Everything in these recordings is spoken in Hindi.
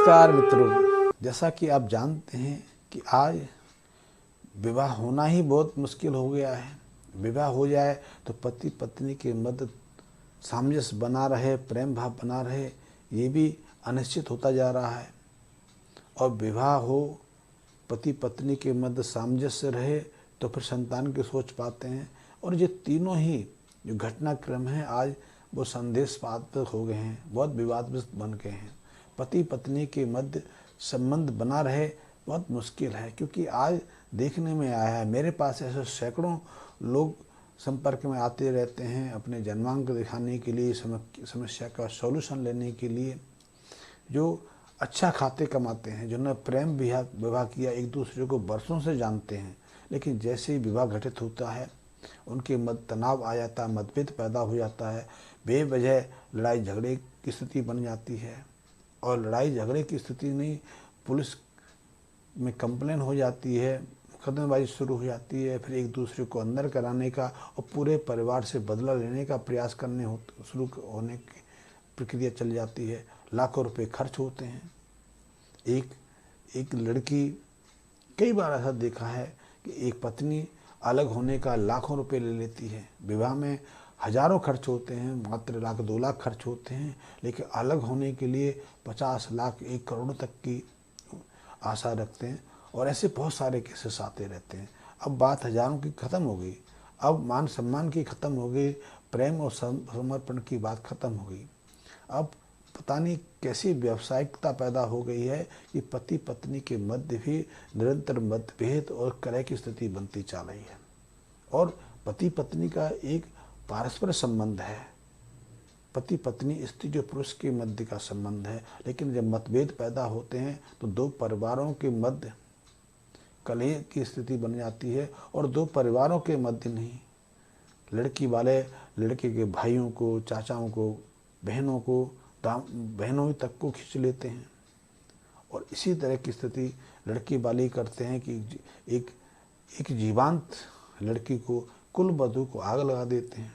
नमस्कार मित्रों। जैसा कि आप जानते हैं कि आज विवाह होना ही बहुत मुश्किल हो गया है। विवाह हो जाए तो पति पत्नी के मध्य सामंजस्य बना रहे, प्रेम भाव बना रहे, ये भी अनिश्चित होता जा रहा है। और विवाह हो, पति पत्नी के मध्य सामंजस्य रहे तो फिर संतान की सोच पाते हैं। और ये तीनों ही जो घटनाक्रम हैं आज वो संदेशपात हो गए हैं, बहुत विवादग्रस्त बन गए हैं। पति पत्नी के मध्य संबंध बना रहे बहुत मुश्किल है, क्योंकि आज देखने में आया है, मेरे पास ऐसे सैकड़ों लोग संपर्क में आते रहते हैं अपने जन्मांक दिखाने के लिए, समस्या का सॉल्यूशन लेने के लिए, जो अच्छा खाते कमाते हैं, जिन्होंने प्रेम विवाह किया, एक दूसरे को बरसों से जानते हैं, लेकिन जैसे ही विवाह घटित होता है उनके मध्य तनाव आ जाता है, मतभेद पैदा हो जाता है, बेवजह लड़ाई झगड़े की स्थिति बन जाती है। और लड़ाई झगड़े की स्थिति नहीं, पुलिस में कंप्लेन हो जाती है, मुकदमेबाजी शुरू हो जाती है, फिर एक दूसरे को अंदर कराने का और पूरे परिवार से बदला लेने का प्रयास शुरू होने की प्रक्रिया चल जाती है। लाखों रुपए खर्च होते हैं। एक लड़की, कई बार ऐसा देखा है कि एक पत्नी अलग होने का लाखों रुपए ले लेती है। विवाह में हजारों खर्च होते हैं, मात्र 1-2 लाख खर्च होते हैं, लेकिन अलग होने के लिए 50 लाख 1 करोड़ तक की आशा रखते हैं। और ऐसे बहुत सारे केसेस आते रहते हैं। अब बात हजारों की ख़त्म हो गई, अब मान सम्मान की ख़त्म हो गई, प्रेम और समर्पण की बात ख़त्म हो गई। अब पता नहीं कैसी व्यावसायिकता पैदा हो गई है कि पति पत्नी के मध्य भी निरंतर मतभेद और कलह की स्थिति बनती चल रही है। और पति पत्नी का एक पारस्पर संबंध है, पति पत्नी स्त्री जो पुरुष के मध्य का संबंध है, लेकिन जब मतभेद पैदा होते हैं तो दो परिवारों के मध्य कलह की स्थिति बन जाती है। और दो परिवारों के मध्य नहीं, लड़की वाले लड़के के भाइयों को, चाचाओं को, बहनों को, बहनों तक को खींच लेते हैं। और इसी तरह की स्थिति लड़की वाले करते हैं कि एक जीवंत लड़की को, कुल वधू को आग लगा देते हैं।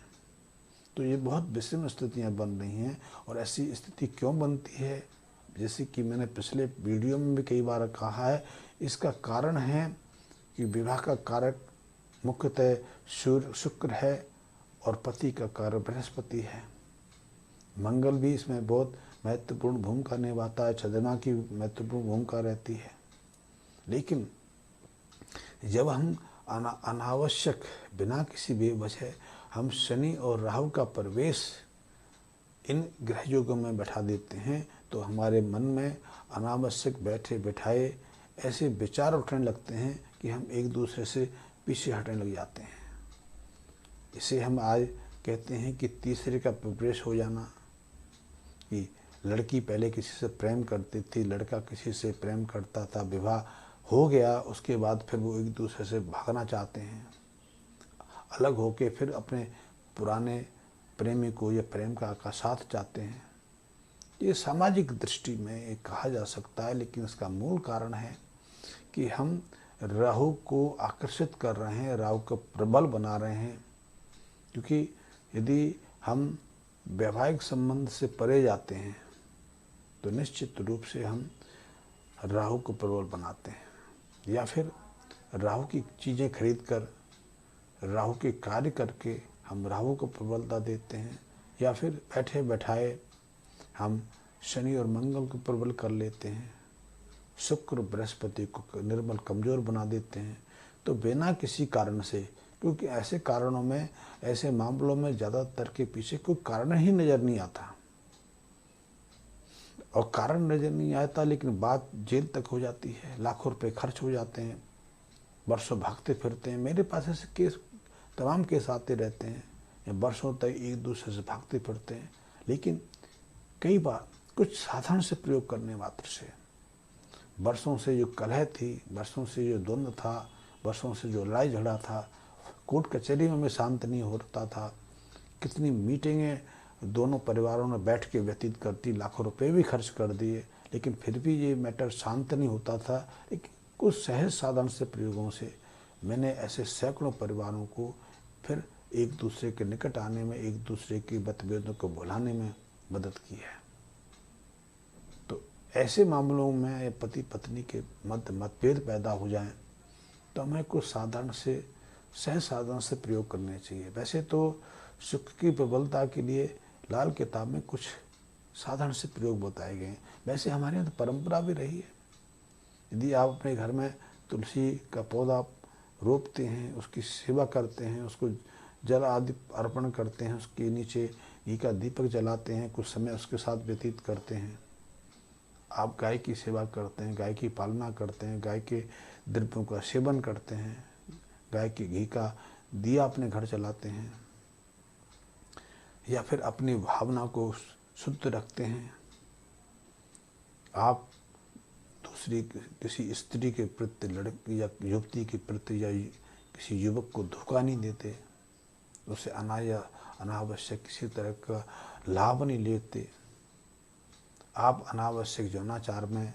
तो ये बहुत विषम स्थितियाँ बन रही हैं। और ऐसी स्थिति क्यों बनती है, जैसे कि मैंने पिछले वीडियो में भी कई बार कहा है, इसका कारण है कि विवाह का कारक मुख्यतः शुक्र है और पति का कारक बृहस्पति है। मंगल भी इसमें बहुत महत्वपूर्ण भूमिका निभाता है, चंद्रमा की महत्वपूर्ण भूमिका रहती है। लेकिन जब हम अनावश्यक बिना किसी बेवजह हम शनि और राहु का प्रवेश इन ग्रह योगों में बैठा देते हैं, तो हमारे मन में अनावश्यक बैठे बैठाए ऐसे विचार उठने लगते हैं कि हम एक दूसरे से पीछे हटने लग जाते हैं। इसे हम आज कहते हैं कि तीसरे का प्रवेश हो जाना। कि लड़की पहले किसी से प्रेम करती थी, लड़का किसी से प्रेम करता था, विवाह हो गया, उसके बाद फिर वो एक दूसरे से भागना चाहते हैं, अलग होके फिर अपने पुराने प्रेमी को या प्रेम का साथ चाहते हैं। ये सामाजिक दृष्टि में एक कहा जा सकता है, लेकिन इसका मूल कारण है कि हम राहु को आकर्षित कर रहे हैं, राहु को प्रबल बना रहे हैं। क्योंकि यदि हम वैवाहिक संबंध से परे जाते हैं तो निश्चित रूप से हम राहु को प्रबल बनाते हैं, या फिर राहु की चीज़ें खरीद कर, राहु के कार्य करके हम राहु को प्रबलता देते हैं, या फिर बैठे बैठाए हम शनि और मंगल को प्रबल कर लेते हैं, शुक्र बृहस्पति को निर्बल कमज़ोर बना देते हैं। तो बिना किसी कारण से, क्योंकि ऐसे कारणों में, ऐसे मामलों में ज़्यादातर के पीछे कोई कारण ही नज़र नहीं आता, और कारण नज़र नहीं आता लेकिन बात जेल तक हो जाती है, लाखों रुपए खर्च हो जाते हैं, वर्षों भागते फिरते हैं। मेरे पास ऐसे केस, तमाम केस आते रहते हैं, या वर्षों तक एक दूसरे से भागते फिरते हैं। लेकिन कई बार कुछ साधन से प्रयोग करने मात्र से, वर्षों से जो कलह थी, वर्षों से जो द्वंद्व था, वर्षों से जो लड़ाई झगड़ा था, कोर्ट कचहरी में भी शांत नहीं होता था, कितनी मीटिंगें दोनों परिवारों ने बैठ के व्यतीत करती, लाखों रुपए भी खर्च कर दिए, लेकिन फिर भी ये मैटर शांत नहीं होता था। लेकिन कुछ सहज साधन से प्रयोगों से मैंने ऐसे सैकड़ों परिवारों को फिर एक दूसरे के निकट आने में, एक दूसरे की मतभेदों को भुलाने में मदद की है। तो ऐसे मामलों में पति पत्नी के मध्य मतभेद पैदा हो जाएं तो हमें कुछ साधारण से सहज साधन से प्रयोग करने चाहिए। वैसे तो सुख की प्रबलता के लिए लाल किताब में कुछ साधारण से प्रयोग बताए गए हैं। वैसे हमारे यहाँ तो परंपरा भी रही है। यदि आप अपने घर में तुलसी का पौधा रोपते हैं, उसकी सेवा करते हैं, उसको जल आदि अर्पण करते हैं, उसके नीचे घी का दीपक जलाते हैं, कुछ समय उसके साथ व्यतीत करते हैं, आप गाय की सेवा करते हैं, गाय की पालना करते हैं, गाय के द्रव्यों का सेवन करते हैं, गाय के घी का दिया अपने घर जलाते हैं, या फिर अपनी भावना को शुद्ध रखते हैं, आप दूसरी किसी स्त्री के प्रति, लड़की या युवती के प्रति या किसी युवक को धोखा नहीं देते, उसे अनावश्यक किसी तरह का लाभ नहीं लेते, आप अनावश्यक यौनाचार में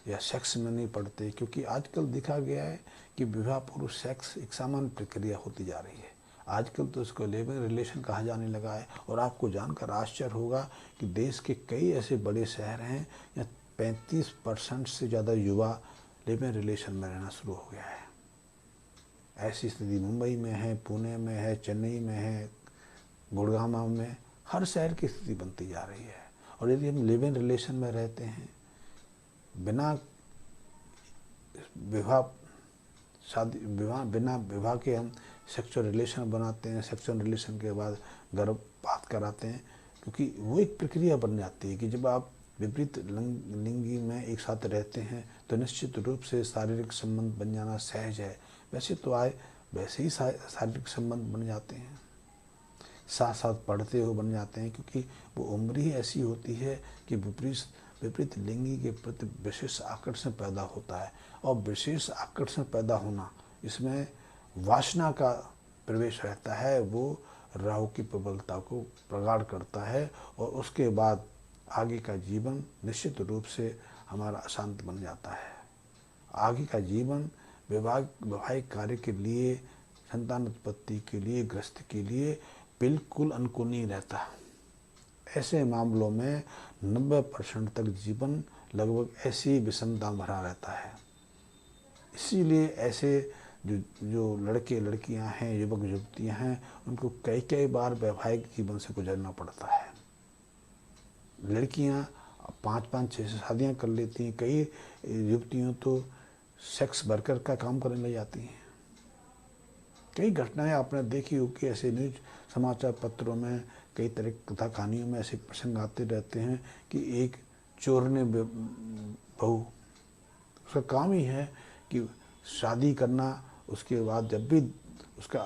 या सेक्स में नहीं पड़ते। क्योंकि आजकल देखा गया है कि विवाह पूर्व सेक्स एक सामान्य प्रक्रिया होती जा रही है। आजकल तो इसको लिविंग रिलेशन कहा जाने लगा है। और आपको जानकर आश्चर्य होगा कि देश के कई ऐसे बड़े शहर हैं या 35% से ज़्यादा युवा लिविंग रिलेशन में रहना शुरू हो गया है। ऐसी स्थिति मुंबई में है, पुणे में है, चेन्नई में है, गुड़गांव में, हर शहर की स्थिति बनती जा रही है। और यदि हम लिव इन रिलेशन में रहते हैं, बिना विवाह के हम सेक्सुअल रिलेशन बनाते हैं, सेक्सुअल रिलेशन के बाद गर्भपात कराते हैं, क्योंकि वो एक प्रक्रिया बन जाती है कि जब आप विपरीत लिंगी में एक साथ रहते हैं तो निश्चित रूप से शारीरिक संबंध बन जाना सहज है। वैसे तो वैसे ही शारीरिक संबंध बन जाते हैं, साथ साथ पढ़ते हुए बन जाते हैं, क्योंकि वो उम्र ही ऐसी होती है कि विपरीत लिंगी के प्रति विशेष आकर्षण पैदा होता है। और विशेष आकर्षण पैदा होना, इसमें वासना का प्रवेश रहता है, वो राहु की प्रबलता को प्रगाढ़ करता है और उसके बाद आगे का जीवन निश्चित रूप से हमारा अशांत बन जाता है। आगे का जीवन वैवाहिक कार्य के लिए, संतान उत्पत्ति के लिए, गृहस्थ के लिए बिल्कुल अनुकूल नहीं रहता। ऐसे मामलों में 90% तक जीवन लगभग ऐसी विषमता भरा रहता है। इसीलिए ऐसे जो लड़के लड़कियां हैं, युवक युवतियां हैं, उनको कई बार वैवाहिक जीवन से गुजरना पड़ता है। लड़कियां 5-5-6 शादियां कर लेती हैं, कई युवतियों तो सेक्स वर्कर का काम करने लग जाती हैं। कई घटनाएं आपने देखी होगी, ऐसे न्यूज समाचार पत्रों में, कई तरह की कथा कहानियों में ऐसे प्रसंग आते रहते हैं कि एक चोर ने बहू, उसका काम ही है कि शादी करना, उसके बाद जब भी उसका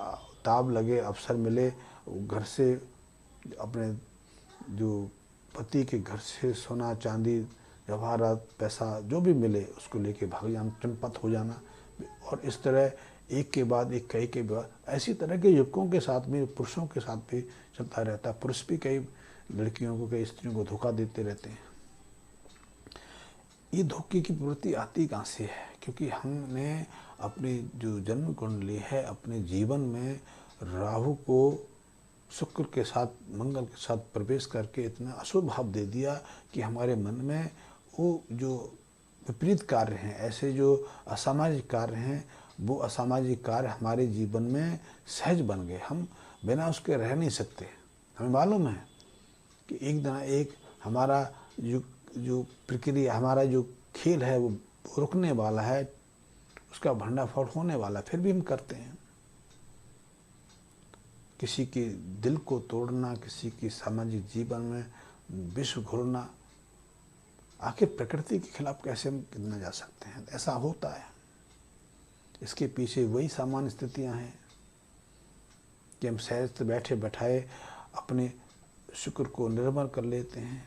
ताब लगे, अवसर मिले, घर से अपने जो पति के घर से सोना चांदी जवाहरात पैसा जो भी मिले उसको लेके भाग जाना, चंपत हो जाना। और इस तरह एक के बाद एक, कई के बाद ऐसी तरह के युवकों के साथ भी, पुरुषों के साथ भी चलता रहता है। पुरुष भी कई लड़कियों को, कई स्त्रियों को धोखा देते रहते हैं। ये धोखे की प्रवृत्ति आती कहाँ से है? क्योंकि हमने अपनी जो जन्म कुंडली है, अपने जीवन में राहु को शुक्र के साथ, मंगल के साथ प्रवेश करके इतना अशुभ भाव दे दिया कि हमारे मन में वो जो विपरीत कार्य हैं, ऐसे जो असामाजिक कार्य हैं, वो असामाजिक कार्य हमारे जीवन में सहज बन गए। हम बिना उसके रह नहीं सकते। हमें मालूम है कि एक दिन एक हमारा जो प्रक्रिया, हमारा जो खेल है वो रुकने वाला है, उसका भंडाफोड़ होने वाला है, फिर भी हम करते हैं। किसी के दिल को तोड़ना, किसी के सामाजिक जीवन में विष घोलना, आखिर प्रकृति के खिलाफ कैसे हम कितना जा सकते हैं? ऐसा होता है। इसके पीछे वही सामान्य स्थितियां हैं कि हम सहज बैठे बैठाए अपने शुक्र को निर्मल कर लेते हैं,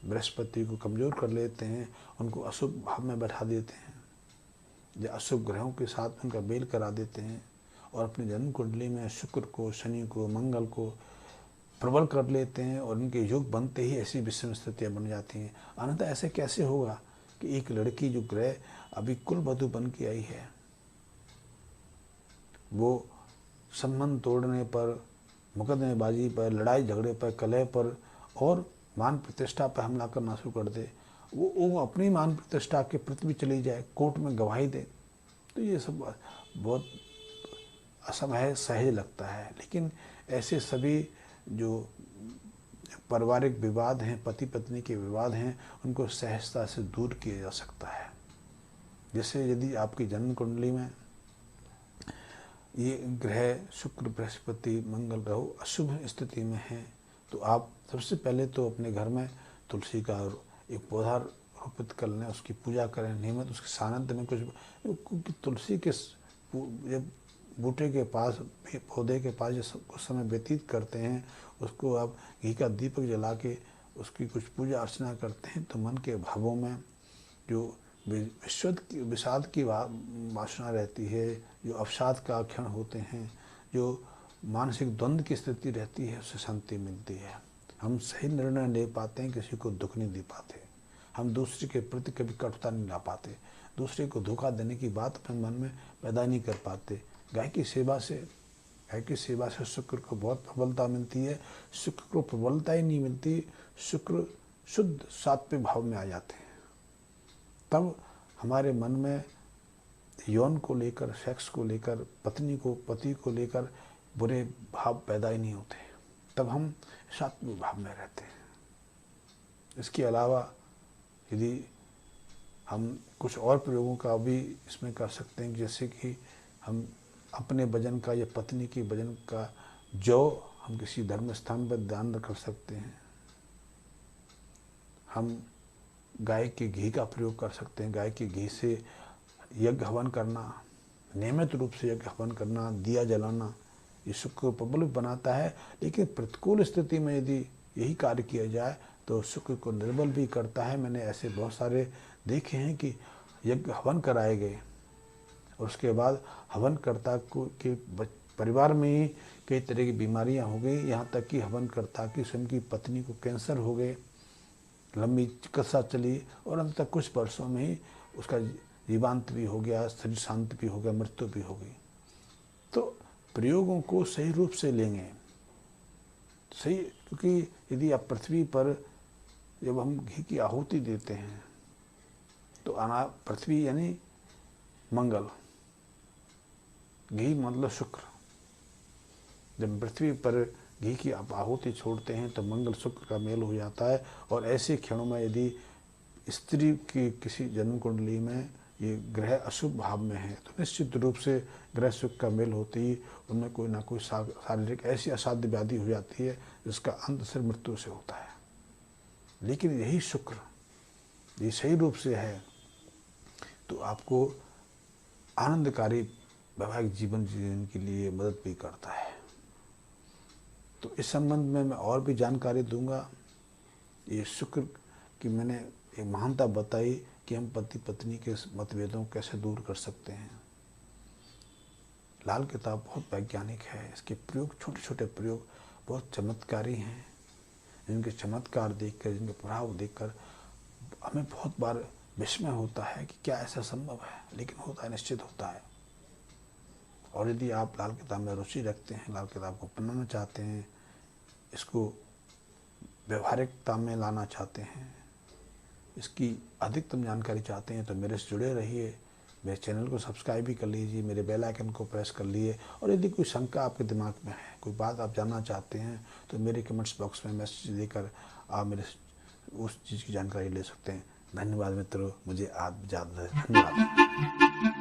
बृहस्पति को कमज़ोर कर लेते हैं, उनको अशुभ भाव में बैठा देते हैं या अशुभ ग्रहों के साथ उनका मेल करा देते हैं और अपनी जन्म कुंडली में शुक्र को, शनि को, मंगल को प्रबल कर लेते हैं और उनके योग बनते ही ऐसी विषम स्थितियाँ बन जाती हैं। अन्यथा ऐसे कैसे होगा कि एक लड़की जो ग्रह अभी कुल वधू बन के आई है, वो संबंध तोड़ने पर, मुकदमेबाजी पर, लड़ाई झगड़े पर, कलह पर और मान प्रतिष्ठा पर हमला करना शुरू कर दे, वो अपनी मान प्रतिष्ठा के प्रति भी चली जाए, कोर्ट में गवाही दे, तो ये सब बहुत असमय सहज लगता है। लेकिन ऐसे सभी जो पारिवारिक विवाद हैं, पति पत्नी के विवाद हैं, उनको सहजता से दूर किया जा सकता है। जैसे यदि आपकी जन्म कुंडली में ये ग्रह शुक्र, बृहस्पति, मंगल, राहु अशुभ स्थिति में है, तो आप सबसे पहले तो अपने घर में तुलसी का एक पौधा रोपित कर लें, उसकी पूजा करें नियमित, उसके सानिध्य में कुछ तुलसी के जब बूटे के पास, पौधे के पास जब कुछ समय व्यतीत करते हैं, उसको आप घी का दीपक जला के उसकी कुछ पूजा अर्चना करते हैं, तो मन के भावों में जो विषाद की वासना रहती है, जो अवसाद का क्षण होते हैं, जो मानसिक द्वंद्व की स्थिति रहती है, उससे शांति मिलती है। हम सही निर्णय ले पाते हैं, किसी को दुख नहीं दे पाते, हम दूसरे के प्रति कभी कटुता नहीं ला पाते, दूसरे को धोखा देने की बात अपने मन में पैदा नहीं कर पाते। गाय की सेवा से शुक्र को बहुत प्रबलता मिलती है। शुक्र को प्रबलता ही नहीं मिलती, शुक्र शुद्ध सात्विक भाव में आ जाते हैं, तब हमारे मन में यौन को लेकर, सेक्स को लेकर, पत्नी को, पति को लेकर बुरे भाव पैदा ही नहीं होते, तब हम सात्विक भाव में रहते हैं। इसके अलावा यदि हम कुछ और प्रयोगों का भी इसमें कर सकते हैं, जैसे कि हम अपने वजन का या पत्नी की वजन का जौ हम किसी धर्म स्थान पर दान कर सकते हैं। हम गाय के घी का प्रयोग कर सकते हैं, गाय के घी से यज्ञ हवन करना, नियमित रूप से यज्ञ हवन करना, दिया जलाना, ये शुक्र को प्रबल बनाता है। लेकिन प्रतिकूल स्थिति में यदि यही कार्य किया जाए तो शुक्र को निर्बल भी करता है। मैंने ऐसे बहुत सारे देखे हैं कि यज्ञ हवन कराए गए, उसके बाद हवनकर्ता को के परिवार में ही कई तरह की बीमारियां हो गई, यहाँ तक कि हवनकर्ता की स्वयं की पत्नी को कैंसर हो गए, लंबी चिकित्सा चली और अंत तक कुछ वर्षों में ही उसका जीवांत भी हो गया, शरीर शांत भी हो गया, मृत्यु भी हो गई। तो प्रयोगों को सही रूप से लेंगे, सही, क्योंकि यदि आप पृथ्वी पर जब हम घी की आहुति देते हैं तो पृथ्वी यानी मंगल, घी मतलब शुक्र, जब पृथ्वी पर घी की आप आहुति छोड़ते हैं तो मंगल शुक्र का मेल हो जाता है। और ऐसे क्षणों में यदि स्त्री की किसी जन्म कुंडली में ये ग्रह अशुभ भाव में है तो निश्चित रूप से ग्रह शुक्र का मेल होते ही उनमें कोई ना कोई शारीरिक ऐसी असाध्य व्याधि हो जाती है जिसका अंत सिर्फ मृत्यु से होता है। लेकिन यही शुक्र ये सही रूप से है तो आपको आनंदकारी वैवाहिक जीवन जीने के लिए मदद भी करता है। तो इस संबंध में मैं और भी जानकारी दूंगा। ये शुक्र की मैंने एक महानता बताई कि हम पति पत्नी के मतभेदों को कैसे दूर कर सकते हैं। लाल किताब बहुत वैज्ञानिक है, इसके प्रयोग, छोटे छोटे प्रयोग बहुत चमत्कारी हैं, जिनके चमत्कार देखकर, जिनके प्रभाव देखकर हमें बहुत बार विस्मय होता है कि क्या ऐसा संभव है, लेकिन होता है, निश्चित होता है। और यदि आप लाल किताब में रुचि रखते हैं, लाल किताब को पढ़ना चाहते हैं, इसको व्यवहारिकता में लाना चाहते हैं, इसकी अधिकतम जानकारी चाहते हैं तो मेरे से जुड़े रहिए। मेरे चैनल को सब्सक्राइब भी कर लीजिए, मेरे बेल आइकन को प्रेस कर लिए। और यदि कोई शंका आपके दिमाग में है, कोई बात आप जानना चाहते हैं तो मेरे कमेंट्स बॉक्स में मैसेज देकर आप मेरे उस चीज़ की जानकारी ले सकते हैं। धन्यवाद मित्रों, मुझे आप ज़्यादा धन्यवाद।